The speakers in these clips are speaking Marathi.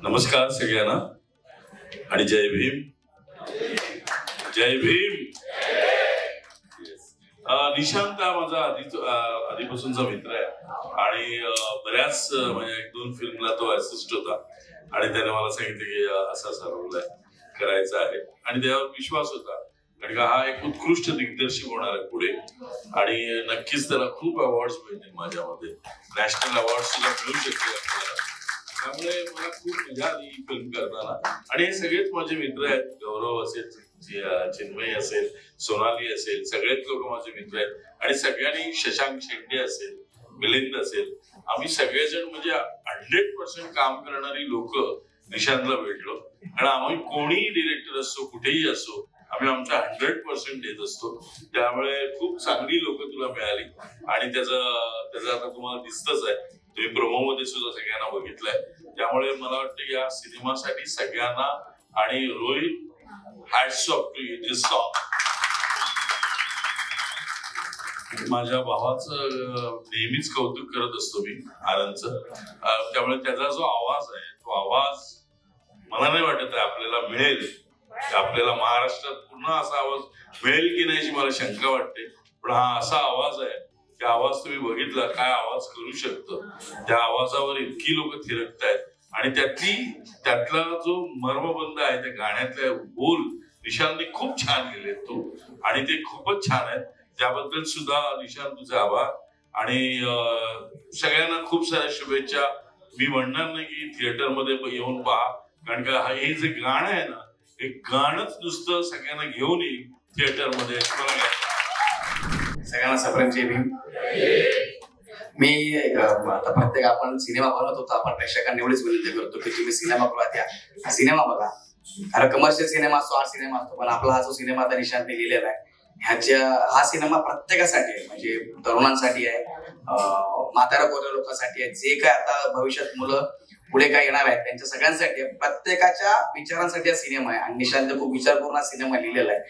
नमस्कार सगळ्यांना आणि जय भीम. जय भीम. निशांत हा माझा आधीपासूनचा मित्र आहे आणि बऱ्याच म्हणजे 1-2 फिल्मला तो असिस्ट होता आणि त्याने मला सांगितलं की असा रोल आहे करायचा आहे आणि त्यावर विश्वास होता कारण का हा एक उत्कृष्ट दिग्दर्शक होणार आहे पुढे आणि नक्कीच त्याला खूप अवॉर्ड्स मिळतील. माझ्यामध्ये नॅशनल अवॉर्ड सुद्धा मिळू शकते आपल्याला. त्यामुळे मला खूप मजा आली ही फिल्म करताना आणि हे सगळेच माझे मित्र आहेत. गौरव असेल, चिन्मय असेल, सोनाली असेल, सगळेच लोक माझे मित्र आहेत आणि सगळ्यांनी शशांक शेंडे असेल, मिलिंद असेल, आम्ही सगळेजण म्हणजे 100% काम करणारी लोक निशांतला भेटलो आणि आम्ही कोणीही डिरेक्टर असो कुठेही असो आम्ही आमचा 100% देत असतो. त्यामुळे खूप चांगली लोक तुला मिळाली आणि त्याचं आता तुम्हाला दिसतच आहे. तुम्ही प्रोमो मध्ये सुद्धा सगळ्यांना बघितलंय. त्यामुळे मला वाटतं की या सिनेमासाठी सगळ्यांना आणि Rohit hats off to you this song. माझ्या भावाचं नेहमीच कौतुक करत असतो मी आनंदचं. त्यामुळे त्याचा जो आवाज आहे तो आवाज मला नाही वाटत आहे आपल्याला मिळेल. आपल्याला महाराष्ट्रात पूर्ण असा आवाज मिळेल की नाही अशी मला शंका वाटते. पण हा असा आवाज आहे त्या आवाज तुम्ही बघितला काय आवाज करू शकतो. त्या आवाजावर इतकी लोक थिरकतायत आणि त्यातला जो मर्मबंध आहे त्या गाण्यातले बोल निशांतने खूप छान लिहिले तो आणि ते खूपच छान आहेत. त्याबद्दल सुद्धा निशांत तुझे आभार आणि सगळ्यांना खूप साऱ्या शुभेच्छा. मी म्हणणार नाही की थिएटर मध्ये येऊन पहा कारण का हे जे गाणं आहे ना हे गाणंच नुसतं सगळ्यांना घेऊन येईल थिएटर मध्ये. सगळ्यांना सप्रेम जय भीम. मी आता प्रत्येक आपण सिनेमा बनवत होतो आपण प्रेक्षकांना एवढीच विनंती करतो की तुम्ही सिनेमागृहात या, सिनेमा बघा. अरे कमर्शियल सिनेमा असतो, आर्ट सिनेमा असतो, पण आपला हा जो सिनेमा आता निशांतने लिहिलेला आहे हा सिनेमा प्रत्येकासाठी आहे. म्हणजे तरुणांसाठी आहे, म्हाताऱ्या गोऱ्या लोकांसाठी आहे, जे काय आता भविष्यात मुलं पुढे काय येणार आहेत त्यांच्या सगळ्यांसाठी प्रत्येकाच्या विचारांसाठी हा सिनेमा आहे आणि निशांत खूप विचारपूर्ण हा सिनेमा लिहिलेला आहे.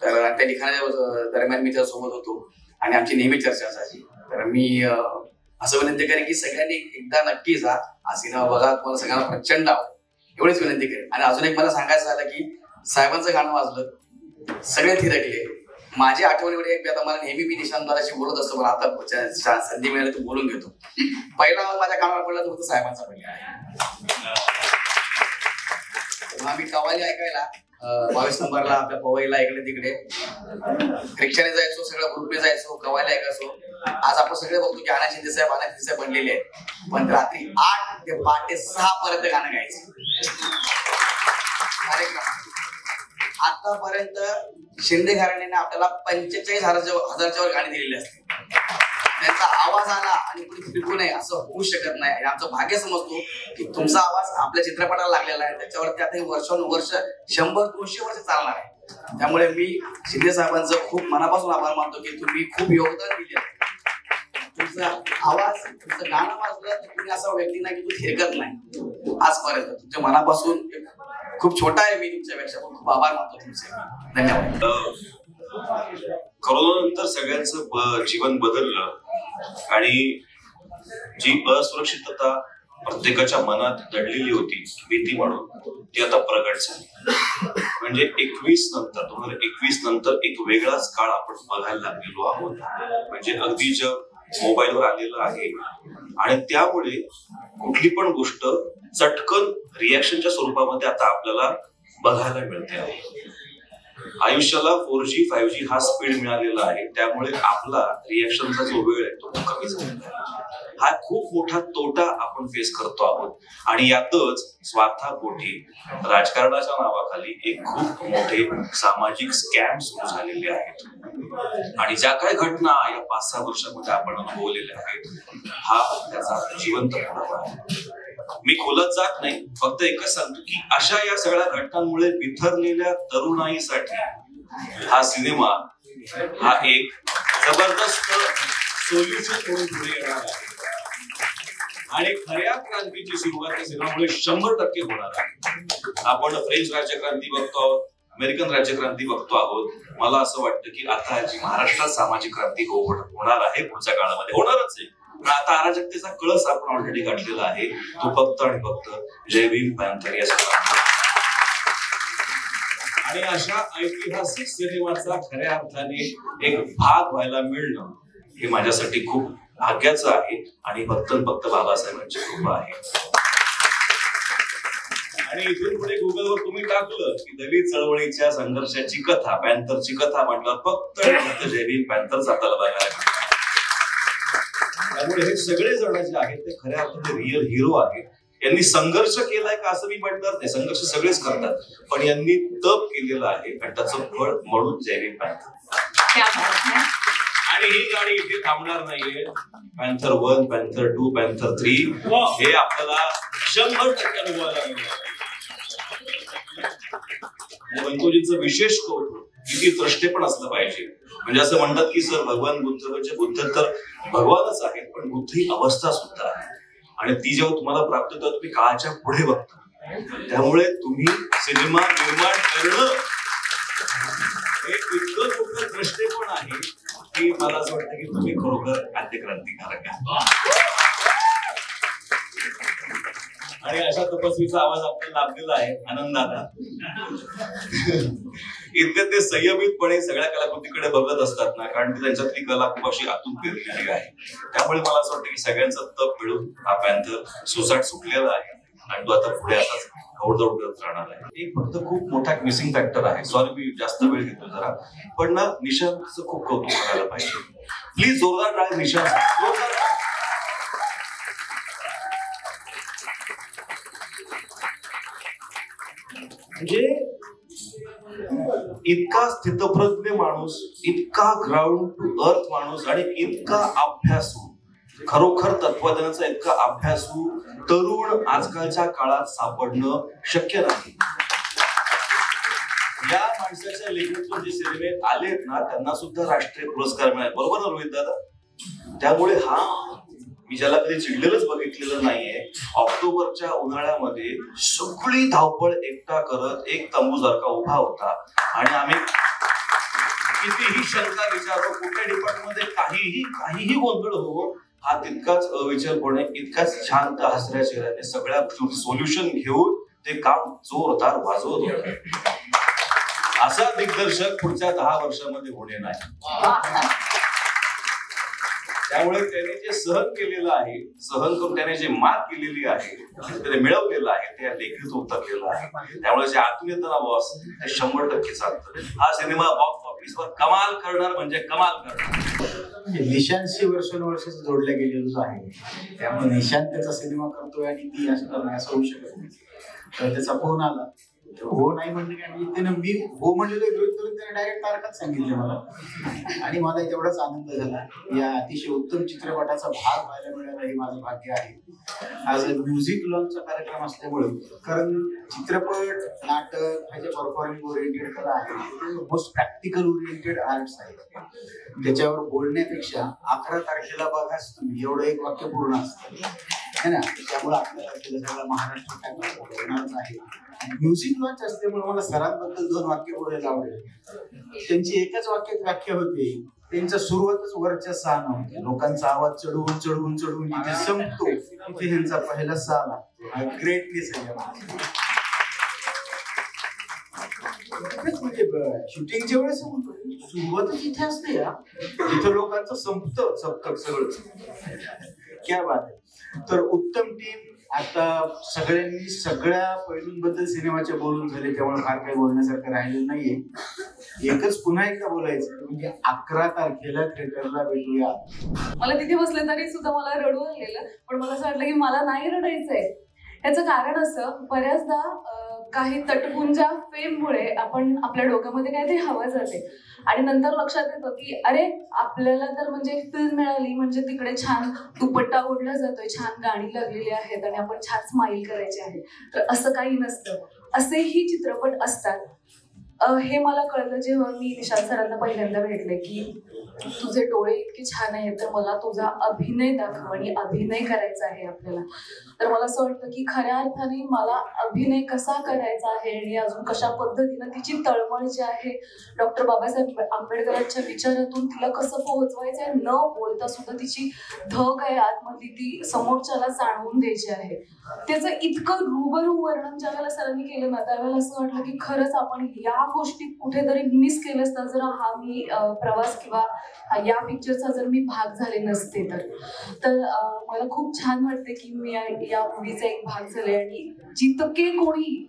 तर त्या लिखाणाच्या दरम्यान मी त्यासोबत होतो आणि आमची नेहमी चर्चा असायची. तर मी असं विनंती करेन की सगळ्यांनी एकदा नक्कीच हा सिनेमा बघा. तुम्हाला सगळ्यांना प्रचंड आवडेल एवढीच विनंती करेन. आणि अजून एक मला सांगायचं झालं की साहेबांचं गाणं वाजलं सगळे थिरकले. माझी आठवण एवढी आहे की आता मला नेहमी मी निशांत दादाशी बोलत असतो पण आता संधी मिळाली तर बोलून घेतो. पहिला माझ्या कानावर पडला तो साहेबांचा पहिला आहे. आम्ही कवाली ऐकायला 22 नंबरला आपल्या पवईला इकडे तिकडे रिक्षाने जायचो, सगळं ग्रुपने जायचो, कवाली ऐकायचो. आज आपण सगळे बघतो की आना शिंदे साहेब बनलेले आहेत पण रात्री 8 ते पहाटे 6 पर्यंत गाणं गायचं कार्यक्रम. आतापर्यंत शिंदे घराण्याने आपल्याला 45,000च्या वर गाणी दिलेली असते. त्यांचा आवाज आला आणि कुणी फिरकू नये असं होऊ शकत नाही. आणि आमचं भाग्य समजतो की तुमचा आवाज आपल्या चित्रपटाला लागलेला आहे. त्याच्यावरती आता वर्षानुवर्ष 100-200 वर्ष चालणार आहे. त्यामुळे मी शिंदे साहेबांचं खूप मनापासून आभार मानतो की तुम्ही खूप योगदान दिले. तुमचा आवाज तुमचं गाणं वाजलं तर तुम्ही असा व्यक्ती नाही की तू फिरकत नाही. आजपर्यंत तुमच्या मनापासून खूप छोटा आहे मी तुमच्यापेक्षा पण खूप आभार मानतो तुमचे. धन्यवाद. कोरोनानंतर सगळ्यांचं जीवन बदललं आणि जी असुरक्षितता प्रत्येकाच्या मनात दडलेली होती भीती म्हणून ती आता प्रगट झाली. म्हणजे 2021 नंतर एक वेगळाच काळ आपण बघायला लागलेलो आहोत. म्हणजे अगदी जग मोबाईलवर आलेलं आहे आणि त्यामुळे कुठली पण गोष्ट चटकन रिॲक्शनच्या स्वरूपामध्ये आता आपल्याला बघायला मिळते. आयुष्याला 4G 5G हा स्पीड मिळालेला आहे. त्यामुळे आपला रिॲक्शनचा जो वेळ आहे तो कमी झालेला आहे. हा खूप मोठा तोटा आपण फेस करतो आहोत आणि यातच स्वार्थापोटी राजकारणाच्या नावाखाली एक खूप मोठे सामाजिक स्कॅम सुरू झालेले आहेत आणि ज्या काही घटना या 5-6 वर्षामध्ये आपण अनुभवलेल्या आहेत हा त्याचा जिवंत पुरावा आहे. मी खोलत जात नाही, फक्त एकच सांगतो की अशा या सगळ्या घटनांमुळे बिथरलेल्या तरुणाईसाठी हा सिनेमा हा एक जबरदस्त सोल्युशन म्हणून पुढे येणार आहे आणि खऱ्या क्रांतीची सुरुवात या सिनेमामुळे 100% होणार आहे. आपण फ्रेंच राज्यक्रांती बघतो आहोत, अमेरिकन राज्यक्रांती बघतो आहोत. मला असं वाटतं की आता जी महाराष्ट्रात सामाजिक क्रांती होणार आहे पुढच्या काळामध्ये होणारच आहे. पण आता अराजकतेचा कळस आपण ऑलरेडी गाठलेला आहे, तो फक्त आणि फक्त जय भीम पॅन्थर या आणि अशा ऐतिहासिक सिनेमाचा खऱ्या अर्थाने एक भाग व्हायला मिळणं हे माझ्यासाठी खूप भाग्याचं आहे आणि फक्त बाबासाहेबांची कृपा आहे. आणि इथून पुढे गुगलवर तुम्ही टाकलं की दलित चळवळीच्या संघर्षाची कथा, पॅन्थरची कथा म्हटलं फक्त जय भीम पॅन्थरच आपल्याला बघायला मिळतं. त्यामुळे हे सगळे जण जे आहेत ते खऱ्या अर्थाने रिअल हिरो आहेत. यांनी संघर्ष केलाय का असं मी म्हणणार नाही, संघर्ष सगळेच करतात, पण यांनी तप केलेलं आहे आणि त्याचं फळ म्हणून जय भीम पॅन्थर. आणि ही गाडी इथे थांबणार नाहीये. पॅन्थर 1, पॅन्थर 2, पॅन्थर 3 हे आपल्याला 100% अनुभवायला मिळणार. वंतोजींचं विशेष कौतुक, किती द्रष्टे पण असलं पाहिजे. म्हणजे असं म्हणतात की सर भगवान बुद्ध म्हणजे बुद्ध तर भगवानच आहेत, पण बुद्ध ही अवस्था सुद्धा आहे आणि ती जेव्हा तुम्हाला प्राप्त होतात तुम्ही काळाच्या पुढे बघता. त्यामुळे तुम्ही सिनेमा निर्माण करणं हे इतकं मोठं दृष्टिकोन आहे की मला असं वाटतं की तुम्ही खरोखर आद्यक्रांतिकारक आहात. आणि अशा तपस्वीचा आवाज आपल्याला लाभलेला आहे आनंदाला. इतकं ते संयमितपणे सगळ्या कलाकृतीकडे बघत असतात ना, कारण ती त्यांच्यातली कला खूप अशी आतून पेरलेली आहे. त्यामुळे मला असं वाटतं की सगळ्यांचा तप मिळून हा पॅन्थर सुसाट सुटलेला आहे आणि तो आता पुढे असाच दौड करत राहणार आहे. एक फक्त खूप मोठा मिसिंग फॅक्टर आहे, सॉरी मी जास्त वेळ घेतो जरा, पण ना निशांतचं खूप कौतुक करायला पाहिजे. प्लीज जोरदार टाळ्या निशांत. म्हणजे इतका स्थितप्रज्ञ माणूस, इतका ग्राउंड टू अर्थ माणूस आणि इतका अभ्यासू, खरोखर तत्वज्ञानाचा इतका अभ्यासू तरुण आजकालच्या काळात सापडणं शक्य नाही. या माणसाच्या लेखनातून जे सिनेमे आलेत ना त्यांना सुद्धा राष्ट्रीय पुरस्कार मिळाले, बरोबर ना रोहित दादा? त्यामुळे हा मी ज्याला कधी चिडलेलंच बघितलेलं नाहीये. ऑक्टोबरच्या उन्हाळ्यामध्ये सगळी धावपळ एकटा करत एक तंबूसारखा उभा होता आणि आम्ही कितीही शंका विचारतो, कुठल्या डिपार्टमेंटमध्ये काहीही गोंधळ हो, हा तितकाच अविचलपणे, इतकाच शांत हसऱ्या चेहऱ्याने सगळ्या सोल्युशन घेऊन ते काम जोरदार वाजवत होता. असा दिग्दर्शक पुढच्या 10 वर्षामध्ये होणे नाही. त्यामुळे त्याने जे सहन केलेलं आहे, सहन करून त्याने जे मात केलेली आहे, त्याने मिळवलेलं आहे, ते लेखीत उतरलेलं आहे. त्यामुळे जे आतून येतं ना बॉस, ते 100% चालतं. हा सिनेमा बॉक्स ऑफिसवर कमाल करणार म्हणजे कमाल करणार. निशांतशी वर्षानुवर्ष जोडल्या गेलेलं आहे, त्यामुळे निशांत त्याचा सिनेमा करतोय आणि ती असं होऊ शकत नाही. तर त्याचा फोन आला, हो नाही म्हणले आणि त्यानं मी हो म्हणलेलं विरोध करून त्याने डायरेक्ट तारखाच सांगितले मला. आणि मला तेवढाच आनंद झाला. या अतिशय उत्तम चित्रपटाचा भाग व्हायला मिळाला हे माझं भाग्य आहे. आज म्युझिक लॉन्चचा कार्यक्रम असल्यामुळे, कारण चित्रपट, नाटक हे जे परफॉर्मिंग ओरिएंटेड कला आहे, मोस्ट प्रॅक्टिकल ओरिएंटेड आर्ट्स आहे. त्याच्यावर बोलण्यापेक्षा 11 तारखेला बघाच तुम्ही एवढं एक वाक्य पूर्ण असतं है ना. त्यामुळे 11 तारखेला सगळा महाराष्ट्र आहे. म्युझिक लॉन्च असल्यामुळे मला सरांबद्दल 2 वाक्य बोलायला आवडेल. त्यांची एकच वाक्यात व्याख्या होती, त्यांच्या सुरुवातच वरच्या साल होती. लोकांचा आवाज चढवून चढवून चढवून जिथे संपतो तिथे ह्यांचा पहिला साल आहे. ग्रेटनेस आहे. म्हणजे शूटिंगच्या वेळेस सुरुवातच इथे असते या, जिथे लोकांचं संपतं सप्तक सगळं. क्या बात आहे. तर उत्तम टीम. आता सगळ्यांनी सगळ्या पैलूंबद्दल सिनेमाच्या बोलून झाले, त्यामुळे फार काही बोलण्यासारखं राहिलेलं नाहीये. एकच पुन्हा एकदा बोलायचं म्हणजे 11 तारखेला थिएटरला भेटूया. मला तिथे बसले तरी सुद्धा मला रडू आलेलं, पण मला असं वाटलं की मला नाही रडायचंय. याचं कारण असं, बऱ्याचदा काही तटपुंजा फेममुळे आपण आपल्या डोक्यामध्ये काहीतरी हवं जाते आणि नंतर लक्षात येतं की अरे आपल्याला तर म्हणजे एक फिल्म मिळाली म्हणजे तिकडे छान दुपट्टा ओढला जातोय, छान गाणी लागलेली आहेत आणि आपण छान स्माईल करायचे आहे. तर असं काही नसतं. असेही चित्रपट असतात. हे मला कळलं जेव्हा मी निशांत सरांना पहिल्यांदा भेटले की तुझे डोळे इतके छान आहेत तर मला तुझा अभिनय दाखव आणि अभिनय करायचा आहे आपल्याला. तर मला असं वाटतं की खऱ्या अर्थाने मला अभिनय कसा करायचा आहे आणि अजून कशा पद्धतीनं तिची तळमळ जी आहे डॉक्टर बाबासाहेब आंबेडकरांच्या विचारातून तिला कसं पोहोचवायचं आहे न बोलता सुद्धा तिची धग आहे आतमधली ती समोरच्याला जाणवून द्यायची आहे. त्याचं इतकं रूबरू वर्णन ज्या वेळेला सरांनी केलं ना त्यावेळेला असं वाटलं की खरंच आपण या गोष्टी कुठेतरी मिस केलं असतं जर हा मी प्रवास किंवा या पिक्चरचा जर मी भाग झाले नसते तर मला खूप छान वाटते की मी या मूवीचा एक भाग झाले आणि जितके कोणी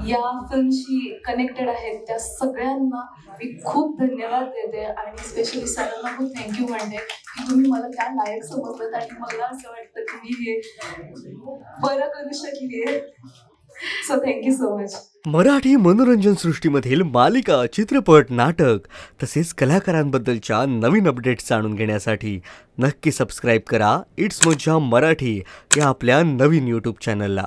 या फिल्मशी कनेक्टेड आहेत त्या सगळ्यांना मी खूप धन्यवाद देते आणि स्पेशली सरांना खूप थँक्यू म्हणते की तुम्ही मला त्या लायक समजलं आणि मला असं वाटतं की मी हे बरं करू शकली आहे. So thank you so much. Marathi मनोरंजन सृष्टीमधील मालिका, चित्रपट, नाटक तसेच कलाकारांबद्दलच्या नवीन अपडेट्स जाणून घेण्यासाठी नक्की सबस्क्राईब करा इट्स मज्जा मराठी या आपल्या नवीन यूट्यूब चॅनलला.